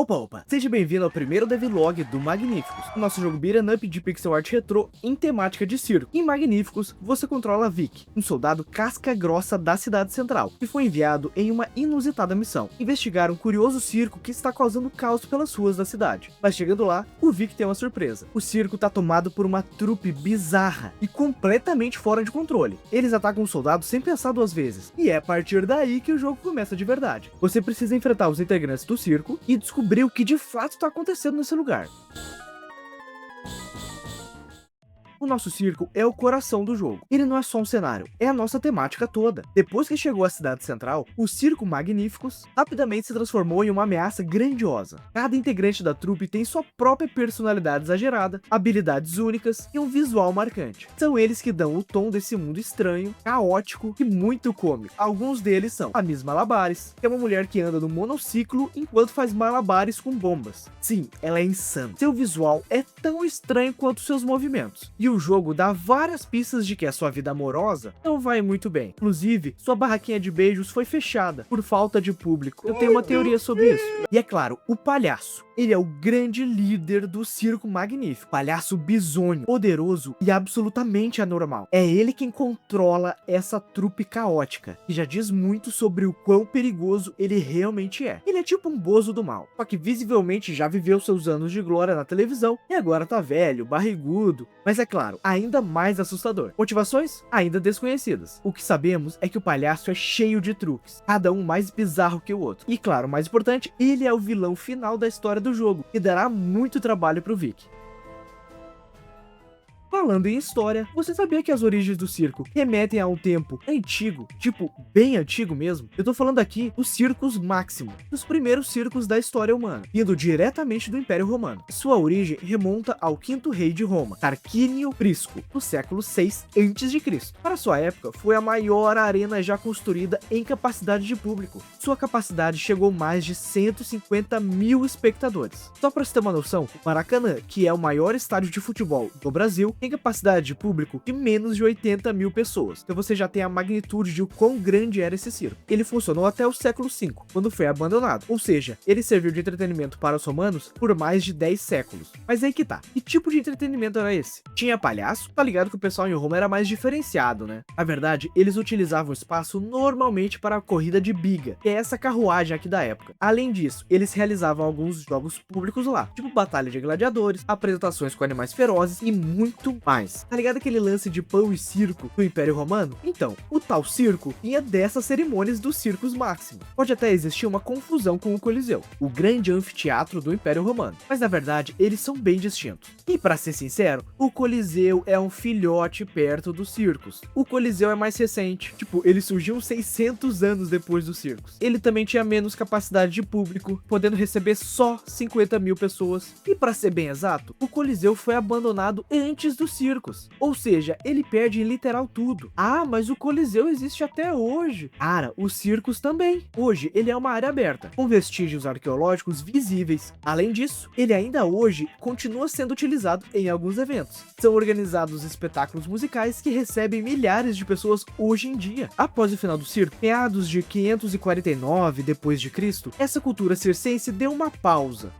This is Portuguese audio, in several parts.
Opa, seja bem-vindo ao primeiro devlog do Magníficos, o nosso jogo beat'em up de pixel art retrô em temática de circo. Em Magníficos, você controla Vic, um soldado casca grossa da cidade central, que foi enviado em uma inusitada missão, investigar um curioso circo que está causando caos pelas ruas da cidade. Mas chegando lá, o Vic tem uma surpresa. O circo está tomado por uma trupe bizarra e completamente fora de controle. Eles atacam os soldados sem pensar duas vezes, e é a partir daí que o jogo começa de verdade. Você precisa enfrentar os integrantes do circo e descobrir o que de fato está acontecendo nesse lugar. O nosso circo é o coração do jogo. Ele não é só um cenário, é a nossa temática toda. Depois que chegou à cidade central, o Circo Magníficos rapidamente se transformou em uma ameaça grandiosa. Cada integrante da trupe tem sua própria personalidade exagerada, habilidades únicas e um visual marcante. São eles que dão o tom desse mundo estranho, caótico e muito cômico. Alguns deles são a Miss Malabares, que é uma mulher que anda no monociclo enquanto faz malabares com bombas. Sim, ela é insana. Seu visual é tão estranho quanto seus movimentos. E o jogo dá várias pistas de que a sua vida amorosa não vai muito bem. Inclusive, sua barraquinha de beijos foi fechada por falta de público. Eu tenho uma teoria sobre isso. E é claro, o palhaço. Ele é o grande líder do Circo Magnífico. Palhaço bizonho, poderoso e absolutamente anormal. É ele quem controla essa trupe caótica, que já diz muito sobre o quão perigoso ele realmente é. Ele é tipo um bozo do mal, só que visivelmente já viveu seus anos de glória na televisão e agora tá velho, barrigudo, mas é claro, ainda mais assustador. Motivações? Ainda desconhecidas. O que sabemos é que o palhaço é cheio de truques, cada um mais bizarro que o outro. E claro, o mais importante, ele é o vilão final da história do jogo, e dará muito trabalho pro Vic. Falando em história, você sabia que as origens do circo remetem a um tempo antigo, tipo, bem antigo mesmo? Eu tô falando aqui dos circos Máximo, dos primeiros circos da história humana, vindo diretamente do Império Romano. Sua origem remonta ao quinto rei de Roma, Tarquínio Prisco, no século 6 a.C. Para sua época, foi a maior arena já construída em capacidade de público. Sua capacidade chegou a mais de 150 mil espectadores. Só para você ter uma noção, o Maracanã, que é o maior estádio de futebol do Brasil, tem capacidade de público de menos de 80 mil pessoas. Então você já tem a magnitude de o quão grande era esse circo. Ele funcionou até o século V, quando foi abandonado. Ou seja, ele serviu de entretenimento para os romanos por mais de 10 séculos. Mas aí que tá. Que tipo de entretenimento era esse? Tinha palhaço? Tá ligado que o pessoal em Roma era mais diferenciado, né? Na verdade, eles utilizavam o espaço normalmente para a corrida de biga, que é essa carruagem aqui da época. Além disso, eles realizavam alguns jogos públicos lá, tipo batalha de gladiadores, apresentações com animais ferozes e muito mais. Tá ligado aquele lance de pão e circo do Império Romano? Então, o tal circo vinha dessas cerimônias dos circos máximos. Pode até existir uma confusão com o Coliseu, o grande anfiteatro do Império Romano, mas na verdade eles são bem distintos. E para ser sincero, o Coliseu é um filhote perto dos circos. O Coliseu é mais recente, tipo, ele surgiu uns 600 anos depois dos circos. Ele também tinha menos capacidade de público, podendo receber só 50 mil pessoas. E para ser bem exato, o Coliseu foi abandonado antes dos circos, ou seja, ele perde em literal tudo. Ah, mas o Coliseu existe até hoje. Cara, os circos também. Hoje ele é uma área aberta, com vestígios arqueológicos visíveis. Além disso, ele ainda hoje continua sendo utilizado em alguns eventos. São organizados espetáculos musicais que recebem milhares de pessoas hoje em dia. Após o final do circo, meados de 549 depois de Cristo, essa cultura circense deu uma pausa.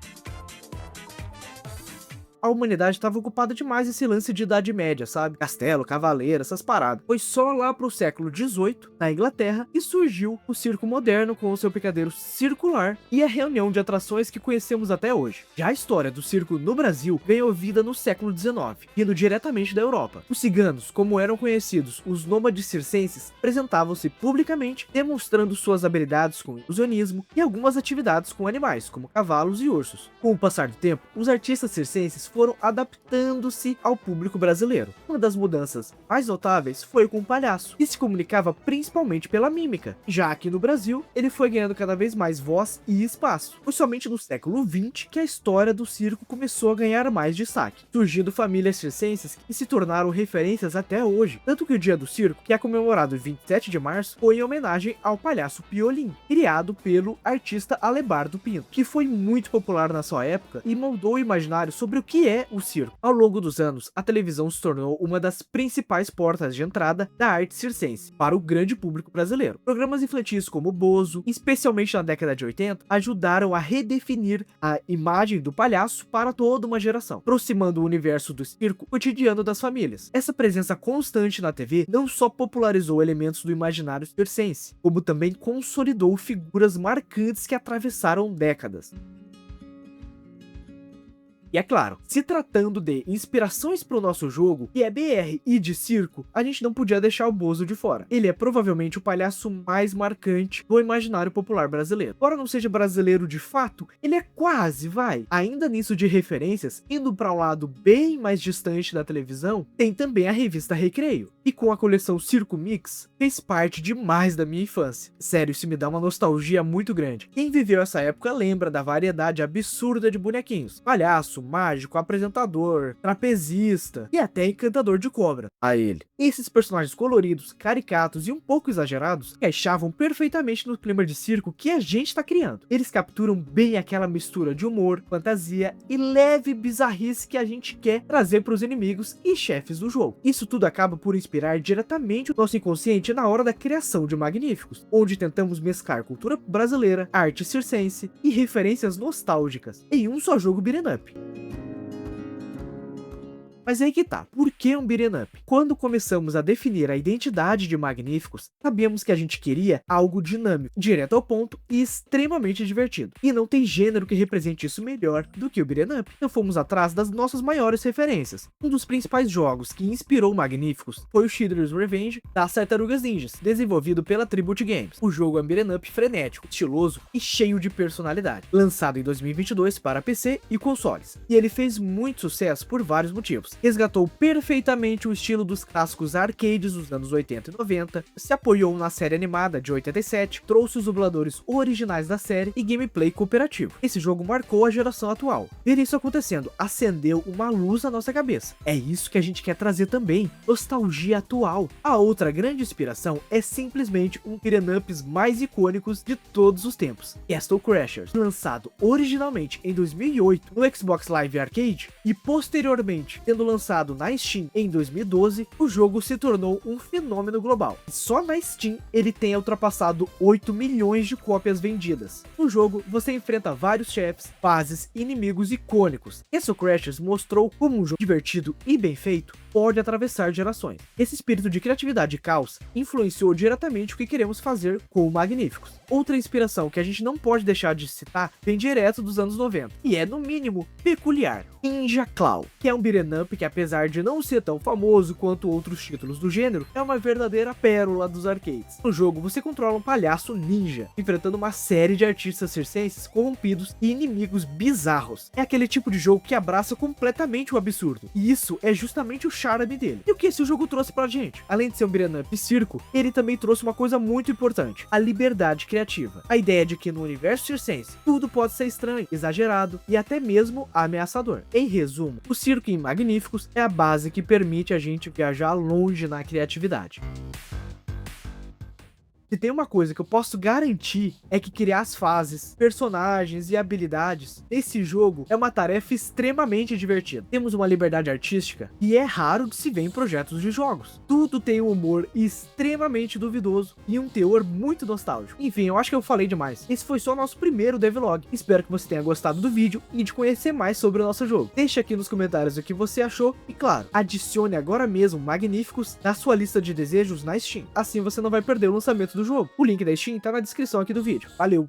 A humanidade estava ocupada demais esse lance de Idade Média, sabe? Castelo, cavaleiro, essas paradas. Foi só lá pro século XVIII, na Inglaterra, que surgiu o circo moderno com o seu picadeiro circular e a reunião de atrações que conhecemos até hoje. Já a história do circo no Brasil veio ouvida no século XIX, vindo diretamente da Europa. Os ciganos, como eram conhecidos os nômades circenses, apresentavam-se publicamente, demonstrando suas habilidades com ilusionismo e algumas atividades com animais, como cavalos e ursos. Com o passar do tempo, os artistas circenses foram adaptando-se ao público brasileiro. Uma das mudanças mais notáveis foi com o palhaço, que se comunicava principalmente pela mímica. Já aqui no Brasil, ele foi ganhando cada vez mais voz e espaço. Foi somente no século XX que a história do circo começou a ganhar mais destaque, surgindo famílias circenses que se tornaram referências até hoje. Tanto que o Dia do Circo, que é comemorado em 27 de março, foi em homenagem ao palhaço Piolim, criado pelo artista Alebardo Pinto, que foi muito popular na sua época e moldou o imaginário sobre o que que é o circo. Ao longo dos anos, a televisão se tornou uma das principais portas de entrada da arte circense para o grande público brasileiro. Programas infantis como Bozo, especialmente na década de 80, ajudaram a redefinir a imagem do palhaço para toda uma geração, aproximando o universo do circo cotidiano das famílias. Essa presença constante na TV não só popularizou elementos do imaginário circense, como também consolidou figuras marcantes que atravessaram décadas. E é claro, se tratando de inspirações para o nosso jogo, que é BR e de circo, a gente não podia deixar o Bozo de fora. Ele é provavelmente o palhaço mais marcante do imaginário popular brasileiro. Embora não seja brasileiro de fato, ele é quase, vai. Ainda nisso de referências, indo para um lado bem mais distante da televisão, tem também a revista Recreio. E com a coleção Circo Mix, fez parte demais da minha infância. Sério, isso me dá uma nostalgia muito grande. Quem viveu essa época lembra da variedade absurda de bonequinhos. Palhaço, mágico, apresentador, trapezista e até encantador de cobra. A ele. Esses personagens coloridos, caricatos e um pouco exagerados encaixavam perfeitamente no clima de circo que a gente tá criando. Eles capturam bem aquela mistura de humor, fantasia e leve bizarrice que a gente quer trazer para os inimigos e chefes do jogo. Isso tudo acaba por inspirar diretamente o nosso inconsciente na hora da criação de Magníficos, onde tentamos mesclar cultura brasileira, arte circense e referências nostálgicas em um só jogo beat'em up. Mas aí que tá, por que um beat'em up? Quando começamos a definir a identidade de Magníficos, sabíamos que a gente queria algo dinâmico, direto ao ponto e extremamente divertido. E não tem gênero que represente isso melhor do que o beat'em up. Então fomos atrás das nossas maiores referências. Um dos principais jogos que inspirou Magníficos foi o Shredder's Revenge das Tartarugas Ninjas, desenvolvido pela Tribute Games. O jogo é um beat'em up frenético, estiloso e cheio de personalidade, lançado em 2022 para PC e consoles. E ele fez muito sucesso por vários motivos. Resgatou perfeitamente o estilo dos clássicos arcades dos anos 80 e 90, se apoiou na série animada de 87, trouxe os dubladores originais da série e gameplay cooperativo. Esse jogo marcou a geração atual. Ver isso acontecendo acendeu uma luz na nossa cabeça. É isso que a gente quer trazer também, nostalgia atual. A outra grande inspiração é simplesmente um beat'em ups mais icônicos de todos os tempos, Castle Crashers, lançado originalmente em 2008 no Xbox Live Arcade e posteriormente tendo lançado na Steam em 2012, o jogo se tornou um fenômeno global. E só na Steam ele tem ultrapassado 8 milhões de cópias vendidas. No jogo, você enfrenta vários chefes, fases e inimigos icônicos. Castle Crashers mostrou como um jogo divertido e bem feito pode atravessar gerações. Esse espírito de criatividade e caos influenciou diretamente o que queremos fazer com o Magníficos. Outra inspiração que a gente não pode deixar de citar vem direto dos anos 90, e é no mínimo peculiar. Ninja Claw, que é um beat'em up que, apesar de não ser tão famoso quanto outros títulos do gênero, é uma verdadeira pérola dos arcades. No jogo, você controla um palhaço ninja, enfrentando uma série de artistas circenses corrompidos e inimigos bizarros. É aquele tipo de jogo que abraça completamente o absurdo, e isso é justamente o charme dele. E o que esse jogo trouxe pra gente? Além de ser um beat'em up circo, ele também trouxe uma coisa muito importante: a liberdade criativa. A ideia de que no universo circense, tudo pode ser estranho, exagerado e até mesmo ameaçador. Em resumo, o circo em Magníficos é a base que permite a gente viajar longe na criatividade. Se tem uma coisa que eu posso garantir é que criar as fases, personagens e habilidades nesse jogo é uma tarefa extremamente divertida. Temos uma liberdade artística que é raro de se ver em projetos de jogos. Tudo tem um humor extremamente duvidoso e um teor muito nostálgico. Enfim, eu acho que eu falei demais. Esse foi só o nosso primeiro devlog. Espero que você tenha gostado do vídeo e de conhecer mais sobre o nosso jogo. Deixe aqui nos comentários o que você achou e, claro, adicione agora mesmo Magníficos na sua lista de desejos na Steam. Assim você não vai perder o lançamento do jogo. O link da Steam tá na descrição aqui do vídeo. Valeu!